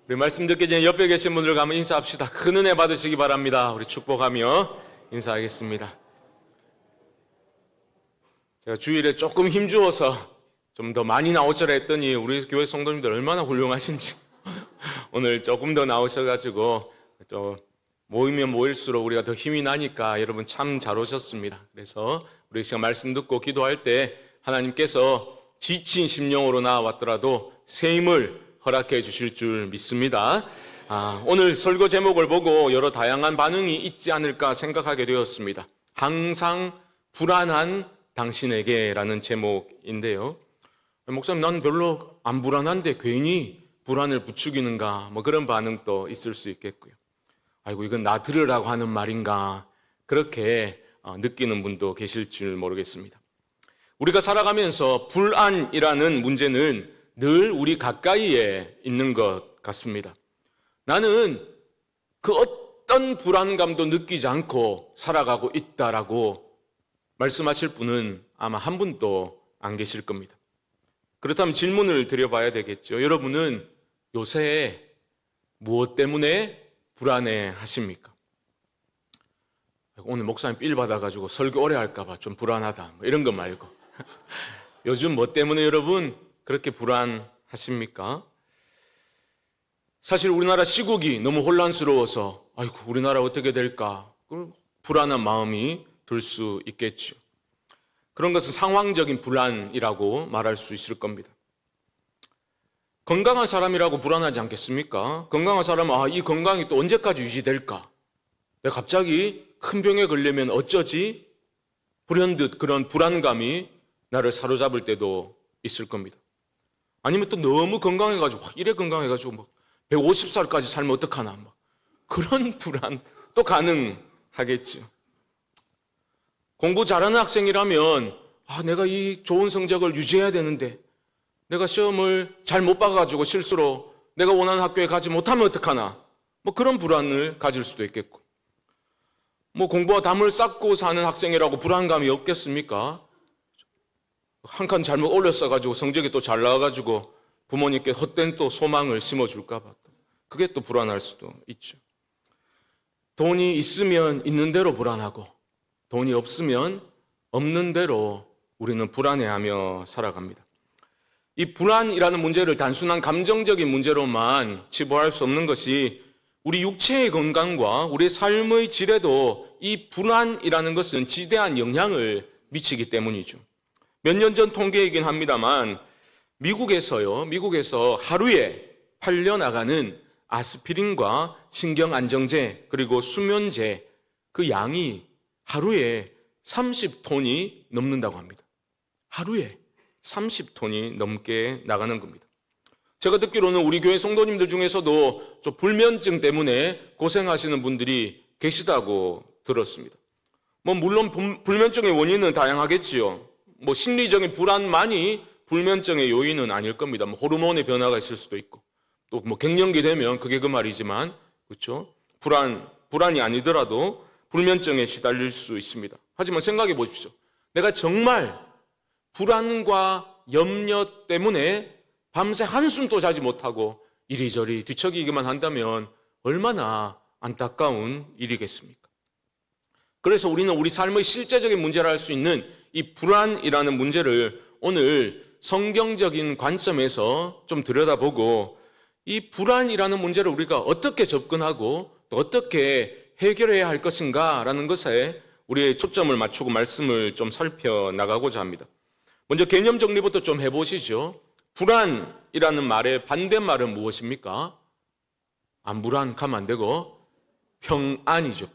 우리 말씀 듣기 전에 옆에 계신 분들 가면 인사합시다. 큰 은혜 받으시기 바랍니다. 우리 축복하며 인사하겠습니다. 제가 주일에 조금 힘주어서 좀 더 많이 나오시라 했더니 우리 교회 성도님들 얼마나 훌륭하신지 오늘 조금 더 나오셔가지고 또 모이면 모일수록 우리가 더 힘이 나니까 여러분 참 잘 오셨습니다. 그래서 우리 시간 말씀 듣고 기도할 때 하나님께서 지친 심령으로 나왔더라도 새 힘을 허락해 주실 줄 믿습니다. 오늘 설교 제목을 보고 여러 다양한 반응이 있지 않을까 생각하게 되었습니다. 항상 불안한 당신에게 라는 제목인데요. 목사님, 난 별로 안 불안한데 괜히 불안을 부추기는가, 뭐 그런 반응도 있을 수 있겠고요. 아이고, 이건 나 들으라고 하는 말인가, 그렇게 느끼는 분도 계실 줄 모르겠습니다. 우리가 살아가면서 불안이라는 문제는 늘 우리 가까이에 있는 것 같습니다. 나는 그 어떤 불안감도 느끼지 않고 살아가고 있다라고 말씀하실 분은 아마 한 분도 안 계실 겁니다. 그렇다면 질문을 드려봐야 되겠죠. 여러분은 요새 무엇 때문에 불안해 하십니까? 오늘 목사님 삘 받아가지고 설교 오래 할까봐 좀 불안하다, 뭐 이런 거 말고 요즘 뭐 때문에 여러분 그렇게 불안하십니까? 사실 우리나라 시국이 너무 혼란스러워서 아이고 우리나라 어떻게 될까, 불안한 마음이 들 수 있겠죠. 그런 것은 상황적인 불안이라고 말할 수 있을 겁니다. 건강한 사람이라고 불안하지 않겠습니까? 건강한 사람은 이 건강이 또 언제까지 유지될까? 내가 갑자기 큰 병에 걸리면 어쩌지? 불현듯 그런 불안감이 나를 사로잡을 때도 있을 겁니다. 아니면 또 너무 건강해가지고 이래 건강해가지고 뭐 150살까지 살면 어떡하나, 뭐 그런 불안 또 가능하겠죠. 공부 잘하는 학생이라면 내가 이 좋은 성적을 유지해야 되는데 내가 시험을 잘 못 봐가지고 실수로 내가 원하는 학교에 가지 못하면 어떡하나, 뭐 그런 불안을 가질 수도 있겠고, 뭐 공부와 담을 쌓고 사는 학생이라고 불안감이 없겠습니까? 한 칸 잘못 올렸어가지고 성적이 또 잘 나와가지고 부모님께 헛된 또 소망을 심어줄까 봐 그게 또 불안할 수도 있죠. 돈이 있으면 있는 대로 불안하고 돈이 없으면 없는 대로 우리는 불안해하며 살아갑니다. 이 불안이라는 문제를 단순한 감정적인 문제로만 치부할 수 없는 것이 우리 육체의 건강과 우리 삶의 질에도 이 불안이라는 것은 지대한 영향을 미치기 때문이죠. 몇 년 전 통계이긴 합니다만 미국에서 하루에 팔려나가는 아스피린과 신경안정제 그리고 수면제 그 양이 하루에 30톤이 넘는다고 합니다. 하루에 30톤이 넘게 나가는 겁니다. 제가 듣기로는 우리 교회 성도님들 중에서도 좀 불면증 때문에 고생하시는 분들이 계시다고 들었습니다. 물론 불면증의 원인은 다양하겠지요. 심리적인 불안만이 불면증의 요인은 아닐 겁니다. 호르몬의 변화가 있을 수도 있고, 또 갱년기 되면 그게 그 말이지만, 그렇죠? 불안이 아니더라도 불면증에 시달릴 수 있습니다. 하지만 생각해 보십시오. 내가 정말 불안과 염려 때문에 밤새 한숨도 자지 못하고 이리저리 뒤척이기만 한다면 얼마나 안타까운 일이겠습니까? 그래서 우리는 우리 삶의 실제적인 문제를 할 수 있는 이 불안이라는 문제를 오늘 성경적인 관점에서 좀 들여다보고 이 불안이라는 문제를 우리가 어떻게 접근하고 또 어떻게 해결해야 할 것인가라는 것에 우리의 초점을 맞추고 말씀을 좀 살펴나가고자 합니다. 먼저 개념 정리부터 좀 해보시죠. 불안이라는 말의 반대말은 무엇입니까? 안 불안하면 안 되고 평안이죠.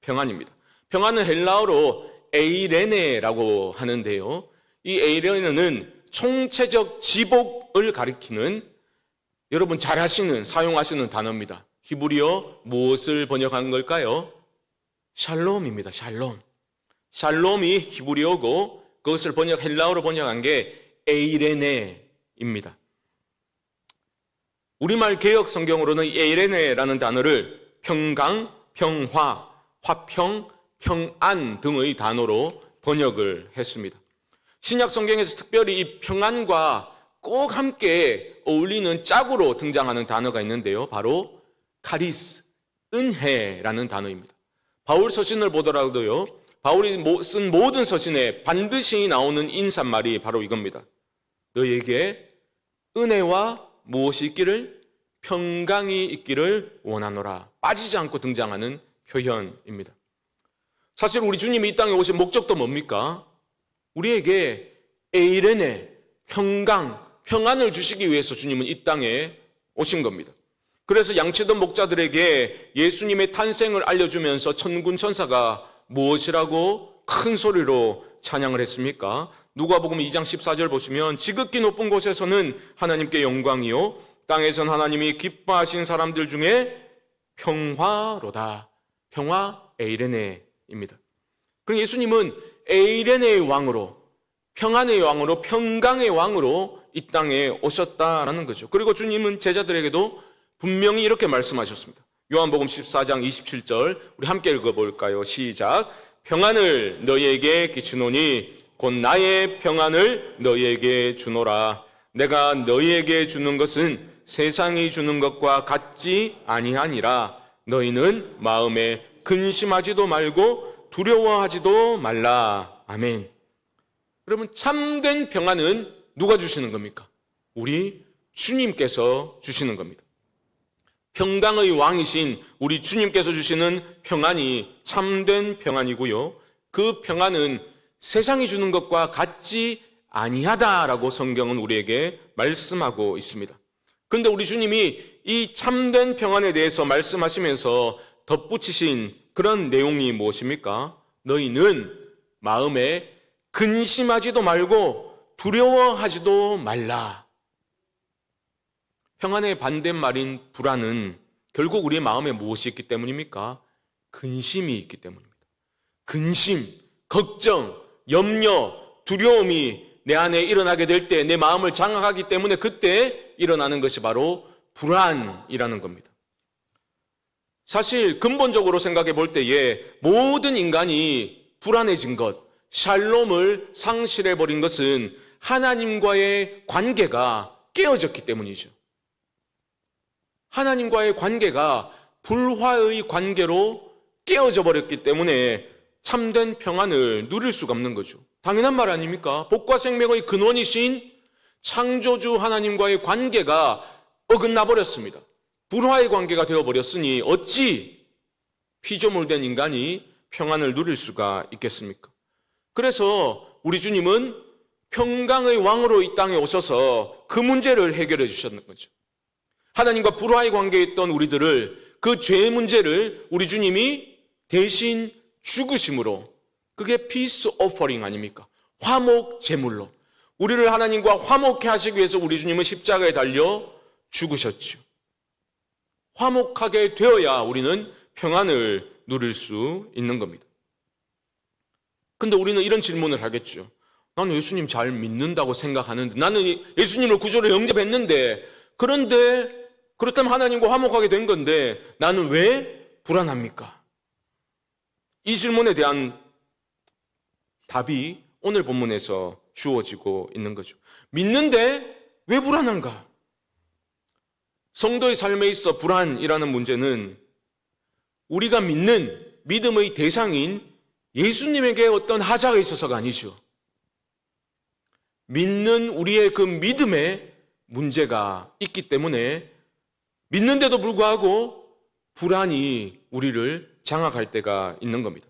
평안입니다. 평안은 헬라어로 에이레네라고 하는데요. 이 에이레네는 총체적 지복을 가리키는, 여러분 잘 사용하시는 단어입니다. 히브리어 무엇을 번역한 걸까요? 샬롬입니다. 샬롬이 히브리어고 그것을 헬라어로 번역한 게 에이레네입니다. 우리말 개역 성경으로는 이 에이레네라는 단어를 평강, 평화, 화평, 평안 등의 단어로 번역을 했습니다. 신약 성경에서 특별히 이 평안과 꼭 함께 어울리는 짝으로 등장하는 단어가 있는데요. 바로 카리스, 은혜라는 단어입니다. 바울 서신을 보더라도요, 바울이 쓴 모든 서신에 반드시 나오는 인사말이 바로 이겁니다. 너에게 은혜와 무엇이 있기를? 평강이 있기를 원하노라. 빠지지 않고 등장하는 표현입니다. 사실 우리 주님이 이 땅에 오신 목적도 뭡니까? 우리에게 에이레네, 평안을 주시기 위해서 주님은 이 땅에 오신 겁니다. 그래서 양치던 목자들에게 예수님의 탄생을 알려주면서 천군 천사가 무엇이라고 큰 소리로 찬양을 했습니까? 누가복음 2장 14절 보시면 지극히 높은 곳에서는 하나님께 영광이요 땅에선 하나님이 기뻐하신 사람들 중에 평화로다. 평화 에이레네입니다. 그럼 예수님은 에이레네의 왕으로, 평안의 왕으로, 평강의 왕으로 이 땅에 오셨다라는 거죠. 그리고 주님은 제자들에게도 분명히 이렇게 말씀하셨습니다. 요한복음 14장 27절 우리 함께 읽어볼까요? 시작. 평안을 너희에게 끼치노니 곧 나의 평안을 너희에게 주노라. 내가 너희에게 주는 것은 세상이 주는 것과 같지 아니하니라. 너희는 마음에 근심하지도 말고 두려워하지도 말라. 아멘. 여러분, 참된 평안은 누가 주시는 겁니까? 우리 주님께서 주시는 겁니다. 평강의 왕이신 우리 주님께서 주시는 평안이 참된 평안이고요. 그 평안은 세상이 주는 것과 같지 아니하다라고 성경은 우리에게 말씀하고 있습니다. 그런데 우리 주님이 이 참된 평안에 대해서 말씀하시면서 덧붙이신 그런 내용이 무엇입니까? 너희는 마음에 근심하지도 말고 두려워하지도 말라. 평안의 반대말인 불안은 결국 우리의 마음에 무엇이 있기 때문입니까? 근심이 있기 때문입니다. 근심, 걱정, 염려, 두려움이 내 안에 일어나게 될 때 내 마음을 장악하기 때문에 그때 일어나는 것이 바로 불안이라는 겁니다. 사실 근본적으로 생각해 볼 때에 모든 인간이 불안해진 것, 샬롬을 상실해 버린 것은 하나님과의 관계가 깨어졌기 때문이죠. 하나님과의 관계가 불화의 관계로 깨어져 버렸기 때문에 참된 평안을 누릴 수가 없는 거죠. 당연한 말 아닙니까? 복과 생명의 근원이신 창조주 하나님과의 관계가 어긋나 버렸습니다. 불화의 관계가 되어버렸으니 어찌 피조물된 인간이 평안을 누릴 수가 있겠습니까? 그래서 우리 주님은 평강의 왕으로 이 땅에 오셔서 그 문제를 해결해 주셨는 거죠. 하나님과 불화의 관계에 있던 우리들을, 그 죄의 문제를 우리 주님이 대신 죽으심으로, 그게 피스 오퍼링 아닙니까? 화목 제물로 우리를 하나님과 화목케 하시기 위해서 우리 주님은 십자가에 달려 죽으셨죠. 화목하게 되어야 우리는 평안을 누릴 수 있는 겁니다. 근데 우리는 이런 질문을 하겠죠. 나는 예수님 잘 믿는다고 생각하는데, 나는 예수님을 구주로 영접했는데, 그런데 그렇다면 하나님과 화목하게 된 건데 나는 왜 불안합니까? 이 질문에 대한 답이 오늘 본문에서 주어지고 있는 거죠. 믿는데 왜 불안한가? 성도의 삶에 있어 불안이라는 문제는 우리가 믿는 믿음의 대상인 예수님에게 어떤 하자가 있어서가 아니죠. 믿는 우리의 그 믿음에 문제가 있기 때문에 믿는데도 불구하고 불안이 우리를 장악할 때가 있는 겁니다.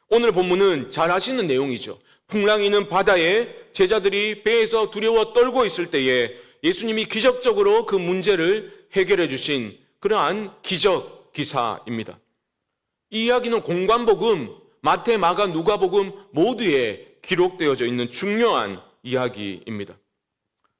오늘 본문은 잘 아시는 내용이죠. 풍랑이는 바다에 제자들이 배에서 두려워 떨고 있을 때에 예수님이 기적적으로 그 문제를 해결해 주신 그러한 기적 기사입니다. 이 이야기는 공관복음, 마태, 마가, 누가복음 모두에 기록되어져 있는 중요한 이야기입니다.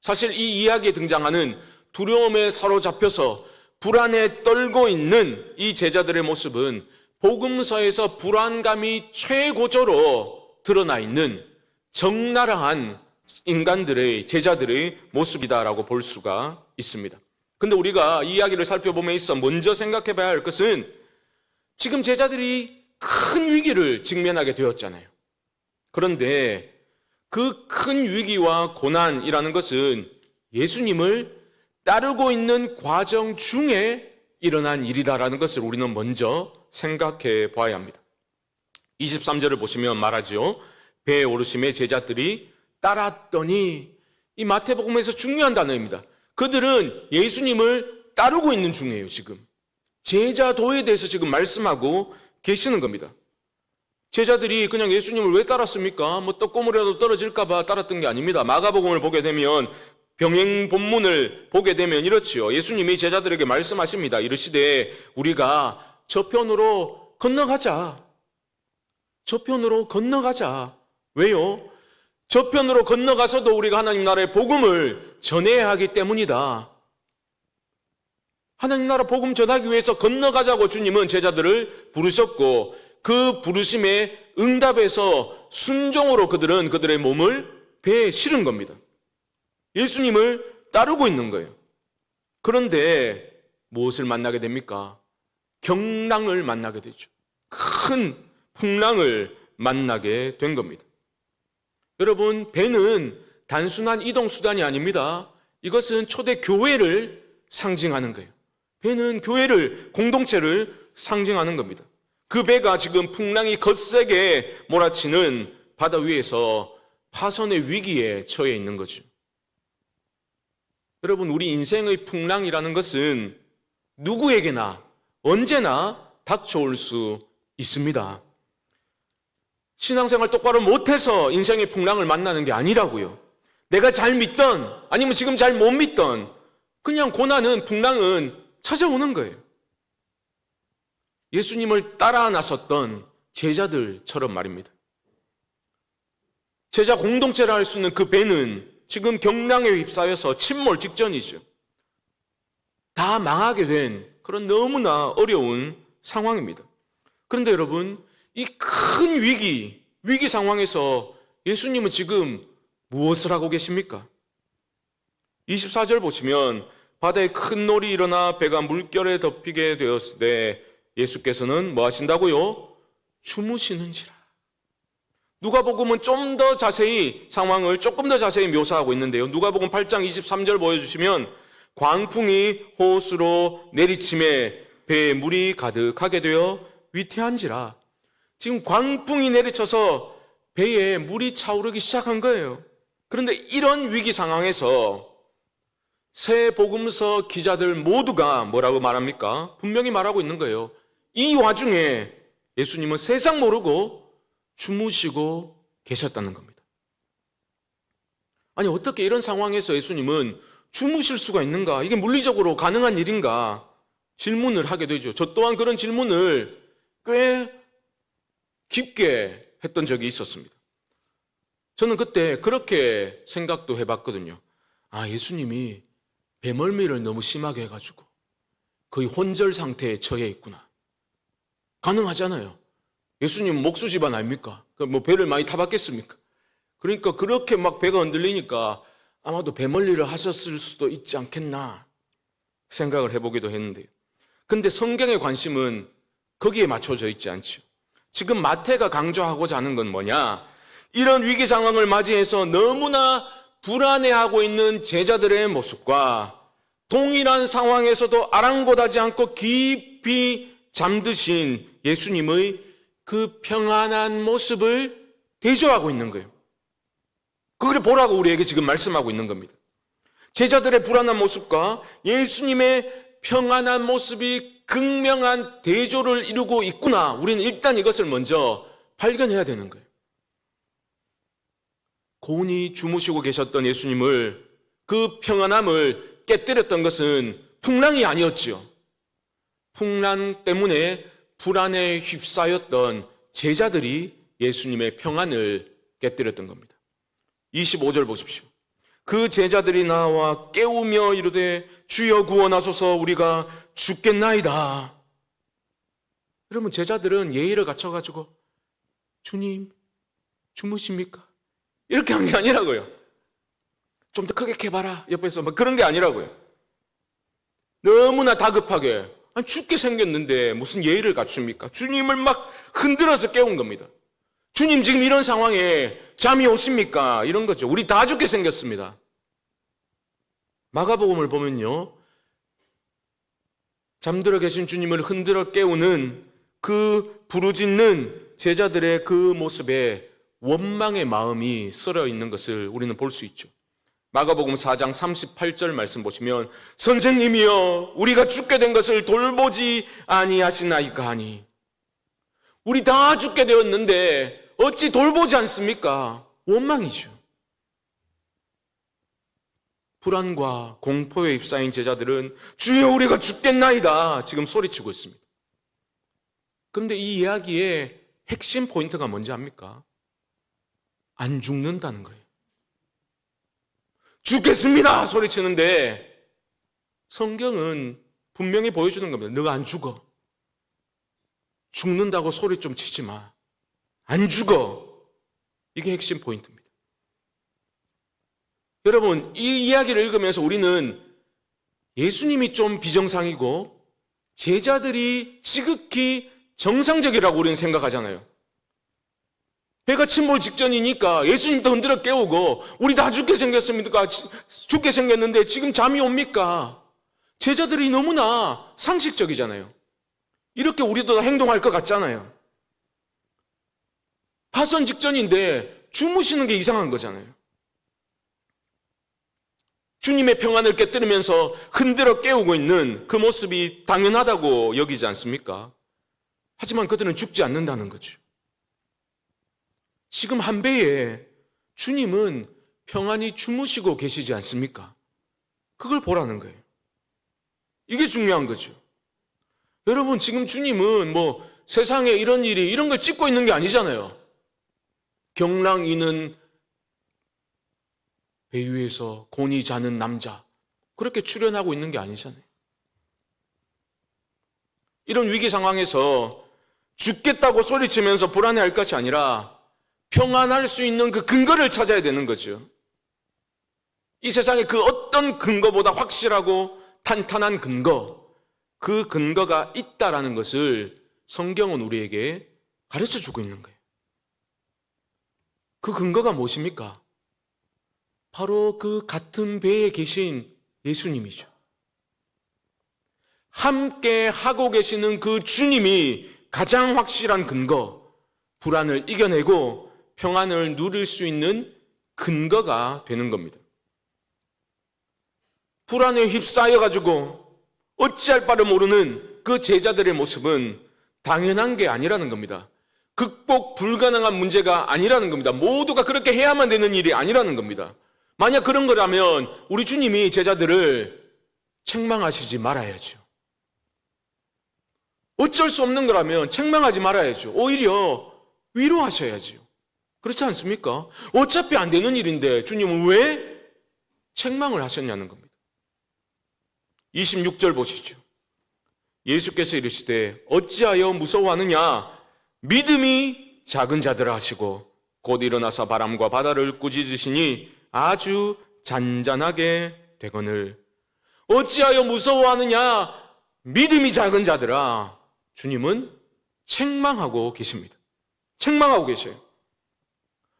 사실 이 이야기에 등장하는 두려움에 사로잡혀서 불안에 떨고 있는 이 제자들의 모습은 복음서에서 불안감이 최고조로 드러나 있는 적나라한 인간들의, 제자들의 모습이다라고 볼 수가 있습니다. 근데 우리가 이 이야기를 살펴보면 있어 먼저 생각해 봐야 할 것은 지금 제자들이 큰 위기를 직면하게 되었잖아요. 그런데 그 큰 위기와 고난이라는 것은 예수님을 따르고 있는 과정 중에 일어난 일이다라는 것을 우리는 먼저 생각해 봐야 합니다. 23절을 보시면 말하죠. 배에 오르심에 제자들이 따랐더니, 이 마태복음에서 중요한 단어입니다. 그들은 예수님을 따르고 있는 중이에요. 지금 제자도에 대해서 지금 말씀하고 계시는 겁니다. 제자들이 그냥 예수님을 왜 따랐습니까? 뭐 떡고물이라도 떨어질까 봐 따랐던 게 아닙니다. 마가복음을 보게 되면, 병행 본문을 보게 되면 이렇지요. 예수님이 제자들에게 말씀하십니다. 이르시되 우리가 저편으로 건너가자. 저편으로 건너가자. 왜요? 저편으로 건너가서도 우리가 하나님 나라의 복음을 전해야 하기 때문이다. 하나님 나라 복음 전하기 위해서 건너가자고 주님은 제자들을 부르셨고, 그 부르심에 응답해서 순종으로 그들은 그들의 몸을 배에 실은 겁니다. 예수님을 따르고 있는 거예요. 그런데 무엇을 만나게 됩니까? 경랑을 만나게 되죠. 큰 풍랑을 만나게 된 겁니다. 여러분, 배는 단순한 이동수단이 아닙니다. 이것은 초대 교회를 상징하는 거예요. 배는 교회를, 공동체를 상징하는 겁니다. 그 배가 지금 풍랑이 거세게 몰아치는 바다 위에서 파손의 위기에 처해 있는 거죠. 여러분, 우리 인생의 풍랑이라는 것은 누구에게나 언제나 닥쳐올 수 있습니다. 신앙생활 똑바로 못해서 인생의 풍랑을 만나는 게 아니라고요. 내가 잘 믿던, 아니면 지금 잘 못 믿던, 그냥 고난은, 풍랑은 찾아오는 거예요. 예수님을 따라 나섰던 제자들처럼 말입니다. 제자 공동체라 할 수 있는 그 배는 지금 경랑에 휩싸여서 침몰 직전이죠. 다 망하게 된 그런 너무나 어려운 상황입니다. 그런데 여러분, 이 큰 위기 상황에서 예수님은 지금 무엇을 하고 계십니까? 24절 보시면 바다에 큰 놀이 일어나 배가 물결에 덮이게 되었을 때 예수께서는 뭐 하신다고요? 주무시는지라. 누가복음은 좀 더 자세히 상황을 조금 더 자세히 묘사하고 있는데요. 누가복음 8장 23절 보여주시면 광풍이 호수로 내리침에 배에 물이 가득하게 되어 위태한지라. 지금 광풍이 내리쳐서 배에 물이 차오르기 시작한 거예요. 그런데 이런 위기 상황에서 새 복음서 기자들 모두가 뭐라고 말합니까? 분명히 말하고 있는 거예요. 이 와중에 예수님은 세상 모르고 주무시고 계셨다는 겁니다. 아니, 어떻게 이런 상황에서 예수님은 주무실 수가 있는가? 이게 물리적으로 가능한 일인가? 질문을 하게 되죠. 저 또한 그런 질문을 꽤 깊게 했던 적이 있었습니다. 저는 그때 그렇게 생각도 해봤거든요. 아, 예수님이 배멀미를 너무 심하게 해가지고 거의 혼절 상태에 처해 있구나. 가능하잖아요. 예수님 목수 집안 아닙니까? 뭐 배를 많이 타봤겠습니까? 그러니까 그렇게 막 배가 흔들리니까 아마도 배멀미를 하셨을 수도 있지 않겠나 생각을 해보기도 했는데요. 근데 성경의 관심은 거기에 맞춰져 있지 않죠. 지금 마태가 강조하고자 하는 건 뭐냐? 이런 위기 상황을 맞이해서 너무나 불안해하고 있는 제자들의 모습과 동일한 상황에서도 아랑곳하지 않고 깊이 잠드신 예수님의 그 평안한 모습을 대조하고 있는 거예요. 그걸 보라고 우리에게 지금 말씀하고 있는 겁니다. 제자들의 불안한 모습과 예수님의 평안한 모습이 극명한 대조를 이루고 있구나. 우리는 일단 이것을 먼저 발견해야 되는 거예요. 고운히 주무시고 계셨던 예수님을, 그 평안함을 깨뜨렸던 것은 풍랑이 아니었지요. 풍랑 때문에 불안에 휩싸였던 제자들이 예수님의 평안을 깨뜨렸던 겁니다. 25절 보십시오. 그 제자들이 나와 깨우며 이르되 주여 구원하소서 우리가 죽겠나이다. 여러분, 제자들은 예의를 갖춰가지고 주님 주무십니까? 이렇게 한 게 아니라고요. 좀 더 크게 해봐라 옆에서 막 그런 게 아니라고요. 너무나 다급하게, 아니, 죽게 생겼는데 무슨 예의를 갖춥니까? 주님을 막 흔들어서 깨운 겁니다. 주님 지금 이런 상황에 잠이 오십니까? 이런 거죠. 우리 다 죽게 생겼습니다. 마가복음을 보면요, 잠들어 계신 주님을 흔들어 깨우는 그 부르짖는 제자들의 그 모습에 원망의 마음이 썰어 있는 것을 우리는 볼 수 있죠. 마가복음 4장 38절 말씀 보시면 선생님이여 우리가 죽게 된 것을 돌보지 아니하시나이까 하니, 우리 다 죽게 되었는데 어찌 돌보지 않습니까? 원망이죠. 불안과 공포에 휩싸인 제자들은 주여 우리가 죽겠나이다 지금 소리치고 있습니다. 그런데 이 이야기의 핵심 포인트가 뭔지 압니까? 안 죽는다는 거예요. 죽겠습니다 소리치는데 성경은 분명히 보여주는 겁니다. 너가 안 죽어. 죽는다고 소리 좀 치지 마. 안 죽어. 이게 핵심 포인트입니다. 여러분, 이 이야기를 읽으면서 우리는 예수님이 좀 비정상이고 제자들이 지극히 정상적이라고 우리는 생각하잖아요. 배가 침몰 직전이니까 예수님도 흔들어 깨우고 우리 다 죽게 생겼습니까? 죽게 생겼는데 지금 잠이 옵니까? 제자들이 너무나 상식적이잖아요. 이렇게 우리도 행동할 것 같잖아요. 파선 직전인데 주무시는 게 이상한 거잖아요. 주님의 평안을 깨뜨리면서 흔들어 깨우고 있는 그 모습이 당연하다고 여기지 않습니까? 하지만 그들은 죽지 않는다는 거죠. 지금 한 배에 주님은 평안히 주무시고 계시지 않습니까? 그걸 보라는 거예요. 이게 중요한 거죠. 여러분, 지금 주님은 뭐 세상에 이런 일이 이런 걸 찍고 있는 게 아니잖아요. 경랑이는 배 위에서 곤히 자는 남자, 그렇게 출연하고 있는 게 아니잖아요. 이런 위기 상황에서 죽겠다고 소리치면서 불안해할 것이 아니라 평안할 수 있는 그 근거를 찾아야 되는 거죠. 이 세상에 그 어떤 근거보다 확실하고 탄탄한 근거, 그 근거가 있다라는 것을 성경은 우리에게 가르쳐 주고 있는 거예요. 그 근거가 무엇입니까? 바로 그 같은 배에 계신 예수님이죠. 함께 하고 계시는 그 주님이 가장 확실한 근거, 불안을 이겨내고 평안을 누릴 수 있는 근거가 되는 겁니다. 불안에 휩싸여가지고 어찌할 바를 모르는 그 제자들의 모습은 당연한 게 아니라는 겁니다. 극복 불가능한 문제가 아니라는 겁니다. 모두가 그렇게 해야만 되는 일이 아니라는 겁니다. 만약 그런 거라면 우리 주님이 제자들을 책망하시지 말아야죠. 어쩔 수 없는 거라면 책망하지 말아야죠. 오히려 위로하셔야죠. 그렇지 않습니까? 어차피 안 되는 일인데 주님은 왜 책망을 하셨냐는 겁니다. 26절 보시죠. 예수께서 이르시되 어찌하여 무서워하느냐? 믿음이 작은 자들아 하시고 곧 일어나서 바람과 바다를 꾸짖으시니 아주 잔잔하게 되거늘. 어찌하여 무서워하느냐? 믿음이 작은 자들아. 주님은 책망하고 계십니다. 책망하고 계셔요.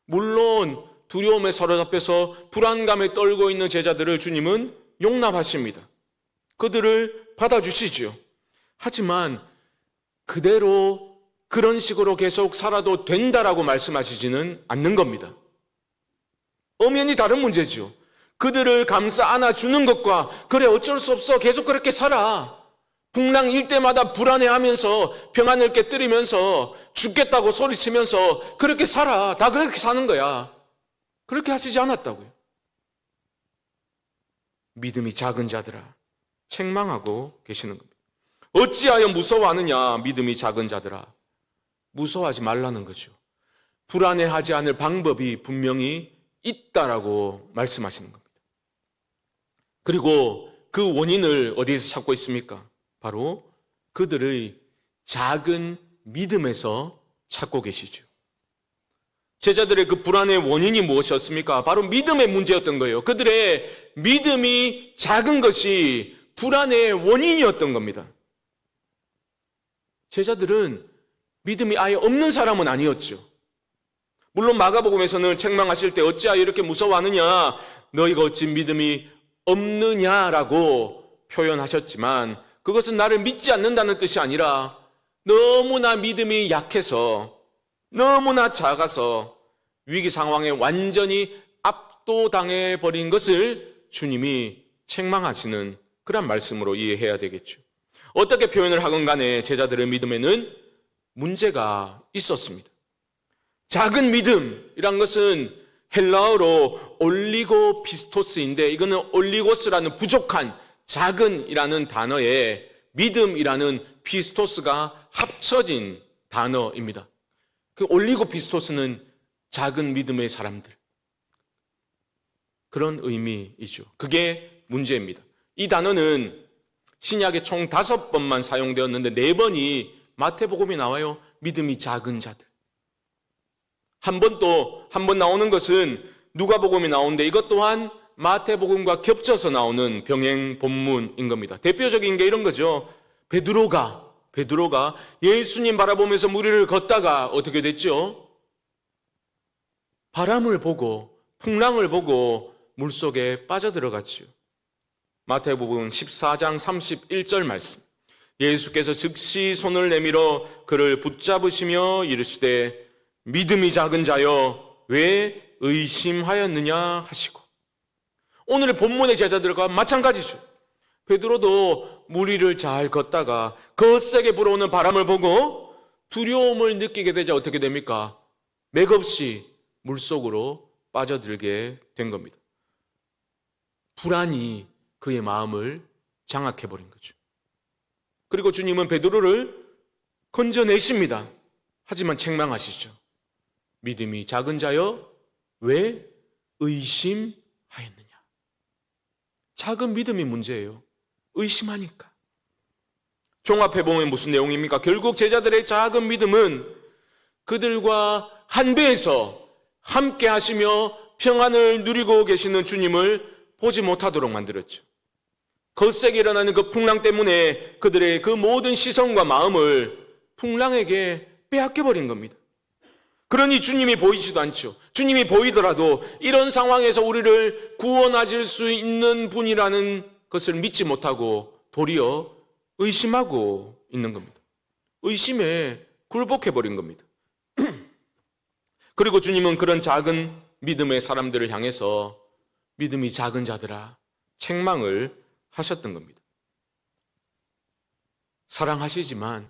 물론 두려움에 사로잡혀서 불안감에 떨고 있는 제자들을 주님은 용납하십니다. 그들을 받아주시죠. 하지만 그대로 그런 식으로 계속 살아도 된다라고 말씀하시지는 않는 겁니다. 엄연히 다른 문제죠. 그들을 감싸 안아주는 것과 그래 어쩔 수 없어 계속 그렇게 살아. 풍랑 일 때마다 불안해하면서 평안을 깨뜨리면서 죽겠다고 소리치면서 그렇게 살아. 다 그렇게 사는 거야. 그렇게 하시지 않았다고요. 믿음이 작은 자들아. 책망하고 계시는 겁니다. 어찌하여 무서워하느냐? 믿음이 작은 자들아. 무서워하지 말라는 거죠. 불안해하지 않을 방법이 분명히 있다라고 말씀하시는 겁니다. 그리고 그 원인을 어디에서 찾고 있습니까? 바로 그들의 작은 믿음에서 찾고 계시죠. 제자들의 그 불안의 원인이 무엇이었습니까? 바로 믿음의 문제였던 거예요. 그들의 믿음이 작은 것이 불안의 원인이었던 겁니다. 제자들은 믿음이 아예 없는 사람은 아니었죠. 물론 마가복음에서는 책망하실 때 어찌하여 이렇게 무서워하느냐, 너희가 어찌 믿음이 없느냐라고 표현하셨지만 그것은 나를 믿지 않는다는 뜻이 아니라 너무나 믿음이 약해서, 너무나 작아서 위기 상황에 완전히 압도당해 버린 것을 주님이 책망하시는 그런 말씀으로 이해해야 되겠죠. 어떻게 표현을 하건 간에 제자들의 믿음에는 문제가 있었습니다. 작은 믿음이란 것은 헬라어로 올리고 피스토스인데, 이거는 올리고스라는 부족한, 작은이라는 단어에 믿음이라는 피스토스가 합쳐진 단어입니다. 그 올리고 피스토스는 작은 믿음의 사람들, 그런 의미이죠. 그게 문제입니다. 이 단어는 신약에 총 5번만 사용되었는데 4번이 마태복음에 나와요. 믿음이 작은 자들. 한 번 나오는 것은 누가복음에 나오는데 이것 또한 마태복음과 겹쳐서 나오는 병행 본문인 겁니다. 대표적인 게 이런 거죠. 베드로가 예수님 바라보면서 무리를 걷다가 어떻게 됐죠? 바람을 보고 풍랑을 보고 물속에 빠져들어갔죠. 마태복음 14장 31절 말씀. 예수께서 즉시 손을 내밀어 그를 붙잡으시며 이르시되 믿음이 작은 자여 왜 의심하였느냐 하시고. 오늘의 본문의 제자들과 마찬가지죠. 베드로도 무리를 잘 걷다가 거세게 불어오는 바람을 보고 두려움을 느끼게 되자 어떻게 됩니까? 맥없이 물속으로 빠져들게 된 겁니다. 불안이 그의 마음을 장악해버린 거죠. 그리고 주님은 베드로를 건져내십니다. 하지만 책망하시죠. 믿음이 작은 자여 왜 의심하였느냐. 작은 믿음이 문제예요. 의심하니까. 종합해보면 무슨 내용입니까? 결국 제자들의 작은 믿음은 그들과 한 배에서 함께 하시며 평안을 누리고 계시는 주님을 보지 못하도록 만들었죠. 거세게 일어나는 그 풍랑 때문에 그들의 그 모든 시선과 마음을 풍랑에게 빼앗겨버린 겁니다. 그러니 주님이 보이지도 않죠. 주님이 보이더라도 이런 상황에서 우리를 구원하실 수 있는 분이라는 것을 믿지 못하고 도리어 의심하고 있는 겁니다. 의심에 굴복해버린 겁니다. 그리고 주님은 그런 작은 믿음의 사람들을 향해서 믿음이 작은 자들아 책망을 하셨던 겁니다. 사랑하시니까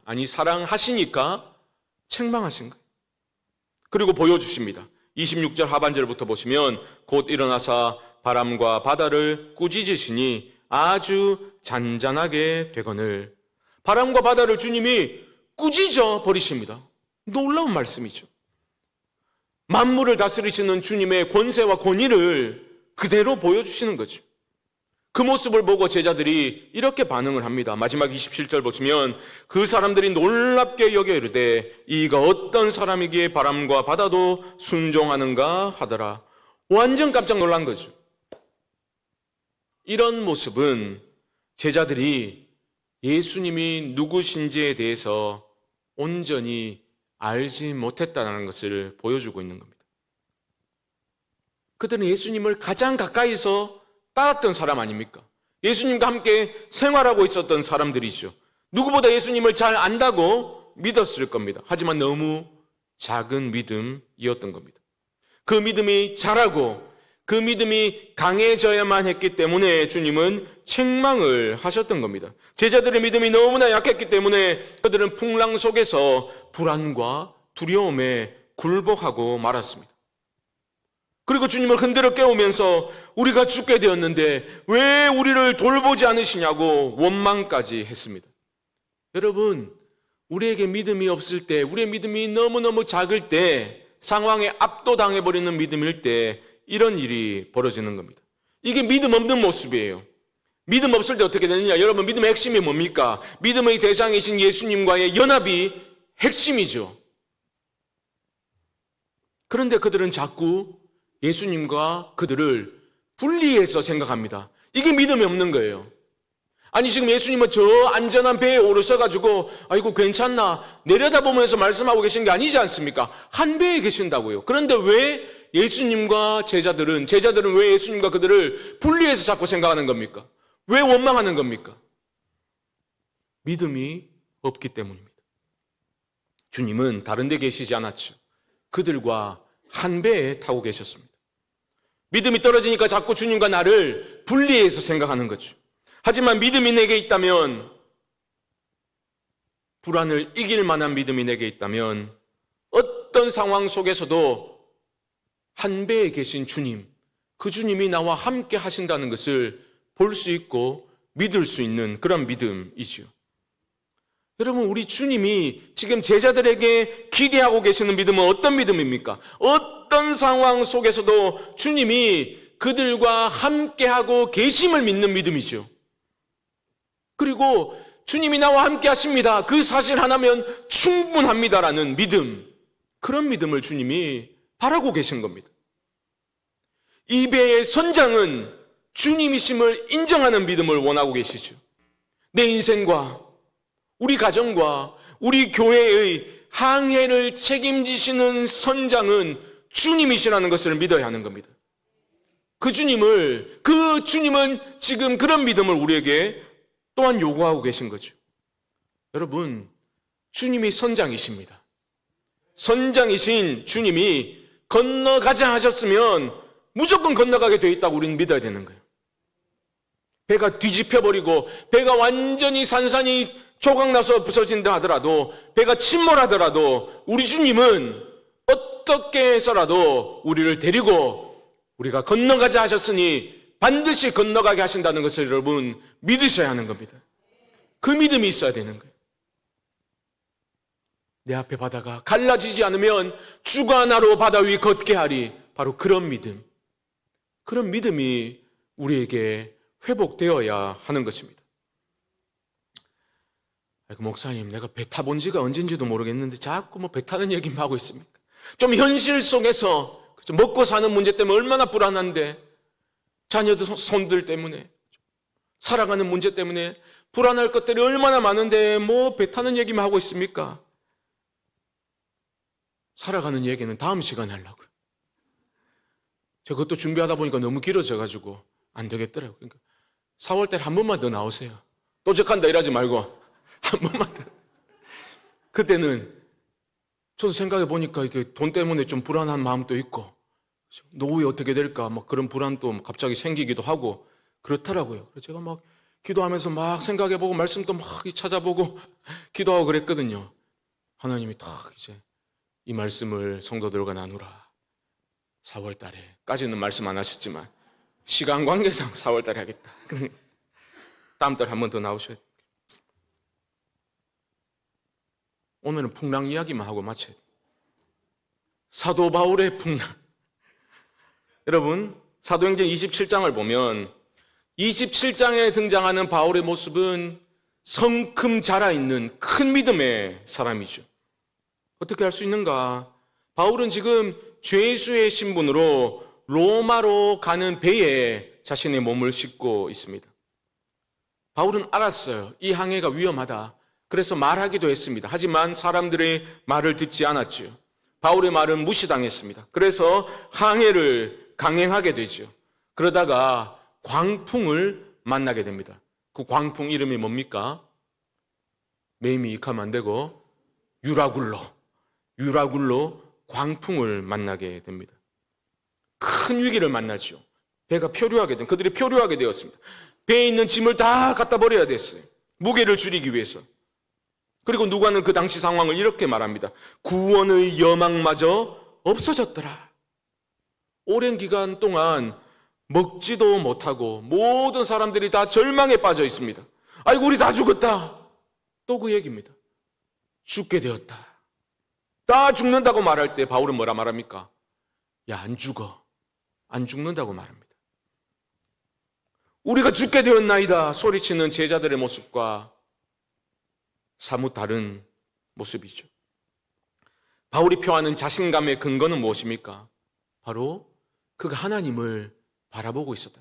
책망하신 거예요. 그리고 보여주십니다. 26절 하반절부터 보시면 곧 일어나사 바람과 바다를 꾸짖으시니 아주 잔잔하게 되거늘. 바람과 바다를 주님이 꾸짖어 버리십니다. 놀라운 말씀이죠. 만물을 다스리시는 주님의 권세와 권위를 그대로 보여주시는 거죠. 그 모습을 보고 제자들이 이렇게 반응을 합니다. 마지막 27절 보시면 그 사람들이 놀랍게 여겨 이르되 이가 어떤 사람이기에 바람과 바다도 순종하는가 하더라. 완전 깜짝 놀란 거죠. 이런 모습은 제자들이 예수님이 누구신지에 대해서 온전히 알지 못했다는 것을 보여주고 있는 겁니다. 그들은 예수님을 가장 가까이서 따랐던 사람 아닙니까? 예수님과 함께 생활하고 있었던 사람들이죠. 누구보다 예수님을 잘 안다고 믿었을 겁니다. 하지만 너무 작은 믿음이었던 겁니다. 그 믿음이 자라고 그 믿음이 강해져야만 했기 때문에 주님은 책망을 하셨던 겁니다. 제자들의 믿음이 너무나 약했기 때문에 그들은 풍랑 속에서 불안과 두려움에 굴복하고 말았습니다. 그리고 주님을 흔들어 깨우면서 우리가 죽게 되었는데 왜 우리를 돌보지 않으시냐고 원망까지 했습니다. 여러분, 우리에게 믿음이 없을 때, 우리의 믿음이 너무너무 작을 때, 상황에 압도당해버리는 믿음일 때 이런 일이 벌어지는 겁니다. 이게 믿음 없는 모습이에요. 믿음 없을 때 어떻게 되느냐? 여러분, 믿음의 핵심이 뭡니까? 믿음의 대상이신 예수님과의 연합이 핵심이죠. 그런데 그들은 자꾸 예수님과 그들을 분리해서 생각합니다. 이게 믿음이 없는 거예요. 아니 지금 예수님은 저 안전한 배에 오르셔가지고 아이고 괜찮나 내려다보면서 말씀하고 계신 게 아니지 않습니까? 한 배에 계신다고요. 그런데 왜 예수님과 제자들은 왜 예수님과 그들을 분리해서 자꾸 생각하는 겁니까? 왜 원망하는 겁니까? 믿음이 없기 때문입니다. 주님은 다른 데 계시지 않았죠. 그들과 한 배에 타고 계셨습니다. 믿음이 떨어지니까 자꾸 주님과 나를 분리해서 생각하는 거죠. 하지만 믿음이 내게 있다면, 불안을 이길 만한 믿음이 내게 있다면 어떤 상황 속에서도 한 배에 계신 주님, 그 주님이 나와 함께 하신다는 것을 볼 수 있고 믿을 수 있는 그런 믿음이지요. 여러분, 우리 주님이 지금 제자들에게 기대하고 계시는 믿음은 어떤 믿음입니까? 어떤 상황 속에서도 주님이 그들과 함께하고 계심을 믿는 믿음이죠. 그리고 주님이 나와 함께 하십니다. 그 사실 하나면 충분합니다라는 믿음, 그런 믿음을 주님이 바라고 계신 겁니다. 이 배의 선장은 주님이심을 인정하는 믿음을 원하고 계시죠. 내 인생과 우리 가정과 우리 교회의 항해를 책임지시는 선장은 주님이시라는 것을 믿어야 하는 겁니다. 그 주님은 지금 그런 믿음을 우리에게 또한 요구하고 계신 거죠. 여러분, 주님이 선장이십니다. 선장이신 주님이 건너가자 하셨으면 무조건 건너가게 돼 있다고 우리는 믿어야 되는 거예요. 배가 뒤집혀버리고 배가 완전히 산산이 조각나서 부서진다 하더라도, 배가 침몰하더라도 우리 주님은 어떻게 해서라도 우리를 데리고 우리가 건너가자 하셨으니 반드시 건너가게 하신다는 것을 여러분 믿으셔야 하는 겁니다. 그 믿음이 있어야 되는 거예요. 내 앞에 바다가 갈라지지 않으면 주가 나로 바다 위 걷게 하리. 바로 그런 믿음, 그런 믿음이 우리에게 회복되어야 하는 것입니다. 목사님, 내가 배 타본 지가 언젠지도 모르겠는데 자꾸 배 타는 얘기만 하고 있습니까? 좀 현실 속에서 먹고 사는 문제 때문에 얼마나 불안한데, 자녀들 손들 때문에, 살아가는 문제 때문에 불안할 것들이 얼마나 많은데 배 타는 얘기만 하고 있습니까? 살아가는 얘기는 다음 시간에 하려고요. 제가 그것도 준비하다 보니까 너무 길어져가지고 안 되겠더라고요. 그러니까 4월달에 한 번만 더 나오세요. 도적한다 이러지 말고 한 번만 더. 그때는 저도 생각해 보니까 이게 돈 때문에 좀 불안한 마음도 있고, 노후에 어떻게 될까 그런 불안도 갑자기 생기기도 하고 그렇더라고요. 그래서 제가 기도하면서 생각해 보고 말씀도 찾아보고 기도하고 그랬거든요. 하나님이 딱 이제 이 말씀을 성도들과 나누라. 4월 달에까지는 말씀 안 하셨지만 시간 관계상 4월 달에 하겠다. 다음 달에 한 번 더 나오셔야 돼요. 오늘은 풍랑 이야기만 하고 마쳐야 돼요. 사도 바울의 풍랑. 여러분, 사도행전 27장을 보면 27장에 등장하는 바울의 모습은 성큼 자라있는 큰 믿음의 사람이죠. 어떻게 할 수 있는가? 바울은 지금 죄수의 신분으로 로마로 가는 배에 자신의 몸을 싣고 있습니다. 바울은 알았어요. 이 항해가 위험하다. 그래서 말하기도 했습니다. 하지만 사람들의 말을 듣지 않았죠. 바울의 말은 무시당했습니다. 그래서 항해를 강행하게 되죠. 그러다가 광풍을 만나게 됩니다. 그 광풍 이름이 뭡니까? 매임이 익하면 안 되고 유라굴로 광풍을 만나게 됩니다. 큰 위기를 만나죠. 배가 표류하게 된, 그들이 표류하게 되었습니다. 배에 있는 짐을 다 갖다 버려야 됐어요. 무게를 줄이기 위해서. 그리고 누가는 그 당시 상황을 이렇게 말합니다. 구원의 여망마저 없어졌더라. 오랜 기간 동안 먹지도 못하고 모든 사람들이 다 절망에 빠져 있습니다. 아이고, 우리 다 죽었다. 또 그 얘기입니다. 죽게 되었다. 다 죽는다고 말할 때 바울은 뭐라 말합니까? 야, 안 죽어. 안 죽는다고 말합니다. 우리가 죽게 되었나이다 소리치는 제자들의 모습과 사뭇 다른 모습이죠. 바울이 표하는 자신감의 근거는 무엇입니까? 바로 그가 하나님을 바라보고 있었다.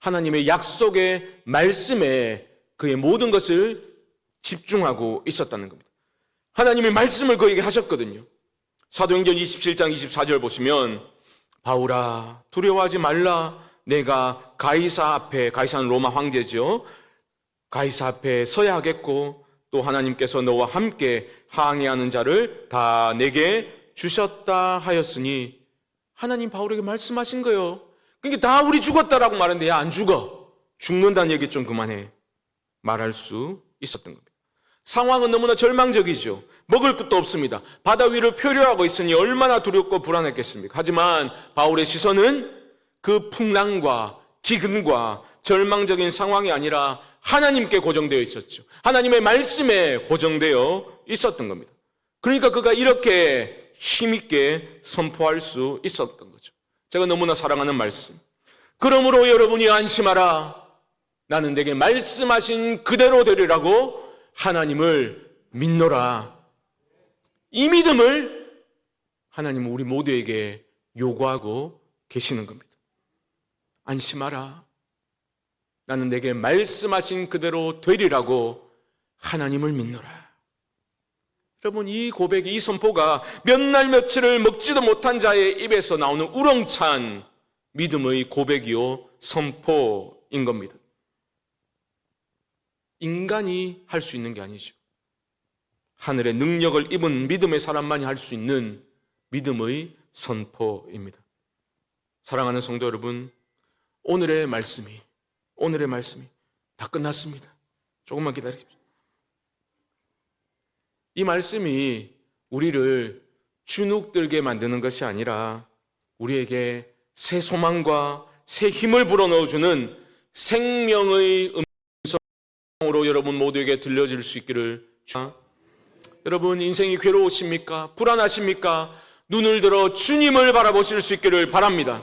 하나님의 약속의 말씀에 그의 모든 것을 집중하고 있었다는 겁니다. 하나님의 말씀을 그에게 하셨거든요. 사도행전 27장 24절 보시면 바울아 두려워하지 말라. 내가 가이사 앞에, 가이사는 로마 황제죠. 가이사 앞에 서야 하겠고 또 하나님께서 너와 함께 항해하는 자를 다 내게 주셨다 하였으니 하나님 바울에게 말씀하신 거예요. 그러니까 다 우리 죽었다라고 말하는데 야, 안 죽어. 죽는다는 얘기 좀 그만해. 말할 수 있었던 겁니다. 상황은 너무나 절망적이죠. 먹을 것도 없습니다. 바다 위를 표류하고 있으니 얼마나 두렵고 불안했겠습니까? 하지만 바울의 시선은 그 풍랑과 기근과 절망적인 상황이 아니라 하나님께 고정되어 있었죠. 하나님의 말씀에 고정되어 있었던 겁니다. 그러니까 그가 이렇게 힘있게 선포할 수 있었던 거죠. 제가 너무나 사랑하는 말씀. 그러므로 여러분이 안심하라. 나는 내게 말씀하신 그대로 되리라고 하나님을 믿노라. 이 믿음을 하나님은 우리 모두에게 요구하고 계시는 겁니다. 안심하라. 나는 내게 말씀하신 그대로 되리라고 하나님을 믿노라. 여러분, 이 고백이, 이 선포가 몇 날 며칠을 먹지도 못한 자의 입에서 나오는 우렁찬 믿음의 고백이요 선포인 겁니다. 인간이 할 수 있는 게 아니죠. 하늘의 능력을 입은 믿음의 사람만이 할 수 있는 믿음의 선포입니다. 사랑하는 성도 여러분, 오늘의 말씀이 다 끝났습니다. 조금만 기다리십시오. 이 말씀이 우리를 주눅들게 만드는 것이 아니라 우리에게 새 소망과 새 힘을 불어넣어주는 생명의 음성으로 여러분 모두에게 들려질 수 있기를 축원합니다. 여러분, 인생이 괴로우십니까? 불안하십니까? 눈을 들어 주님을 바라보실 수 있기를 바랍니다.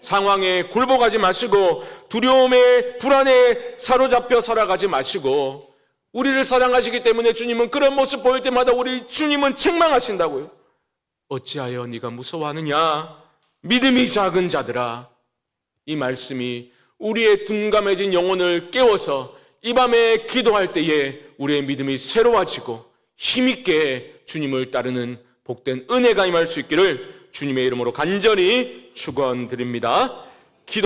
상황에 굴복하지 마시고 두려움에 불안에 사로잡혀 살아가지 마시고 우리를 사랑하시기 때문에 주님은 그런 모습 보일 때마다 우리 주님은 책망하신다고요. 어찌하여 네가 무서워하느냐? 믿음이 작은 자들아. 이 말씀이 우리의 둔감해진 영혼을 깨워서 이 밤에 기도할 때에 우리의 믿음이 새로워지고 힘있게 주님을 따르는 복된 은혜가 임할 수 있기를 주님의 이름으로 간절히 축원드립니다.